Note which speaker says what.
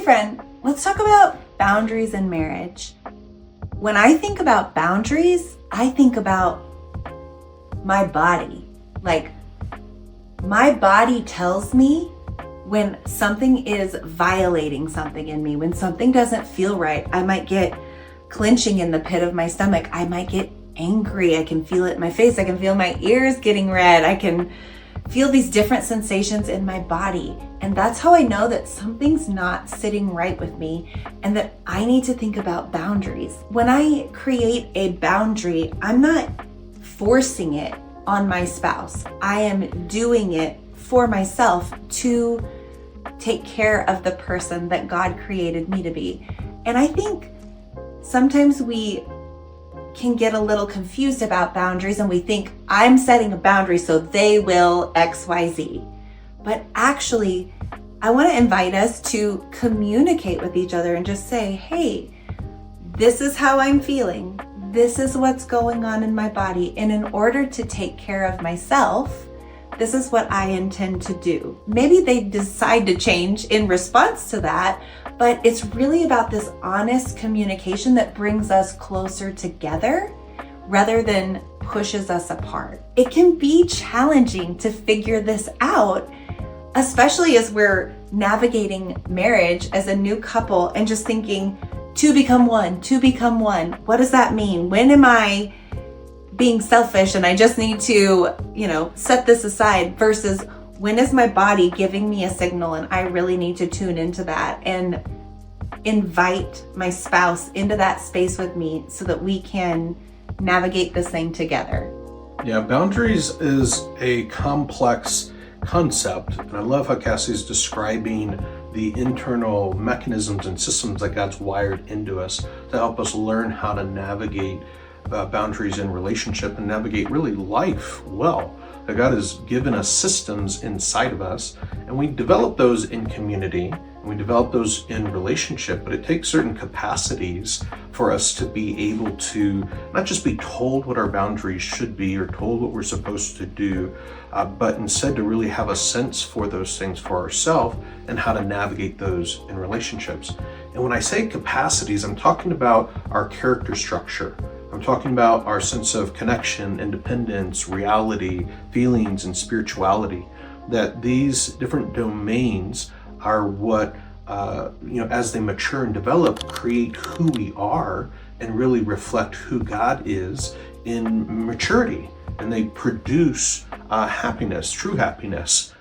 Speaker 1: friend, let's talk about boundaries in marriage. When I think about boundaries, I think about my body. Like, my body tells me when something is violating something in me, when something doesn't feel right. I might get clenching in the pit of my stomach. I might get angry. I can feel it in my face. I can feel my ears getting red. I can feel these different sensations in my body. And that's how I know that something's not sitting right with me and that I need to think about boundaries. When I create a boundary, I'm not forcing it on my spouse. I am doing it for myself to take care of the person that God created me to be. And I think sometimes we can get a little confused about boundaries and we think I'm setting a boundary so they will XYZ. But actually, I want to invite us to communicate with each other and just say, hey, this is how I'm feeling. This is what's going on in my body. And in order to take care of myself, this is what I intend to do. Maybe they decide to change in response to that, but it's really about this honest communication that brings us closer together rather than pushes us apart. It can be challenging to figure this out, especially as we're navigating marriage as a new couple and just thinking, to become one, to become one. What does that mean? When am I being selfish and I just need to, set this aside versus when is my body giving me a signal and I really need to tune into that and invite my spouse into that space with me so that we can navigate this thing together.
Speaker 2: Yeah, boundaries is a complex concept, and I love how Cassie's describing the internal mechanisms and systems that God's wired into us to help us learn how to navigate boundaries in relationship and navigate really life well. That God has given us systems inside of us, and we develop those in community and we develop those in relationship, but it takes certain capacities for us to be able to not just be told what our boundaries should be or told what we're supposed to do, but instead to really have a sense for those things for ourselves and how to navigate those in relationships. And when I say capacities, I'm talking about our character structure. I'm talking about our sense of connection, independence, reality, feelings, and spirituality. That these different domains are what, as they mature and develop, create who we are and really reflect who God is in maturity. And they produce happiness, true happiness.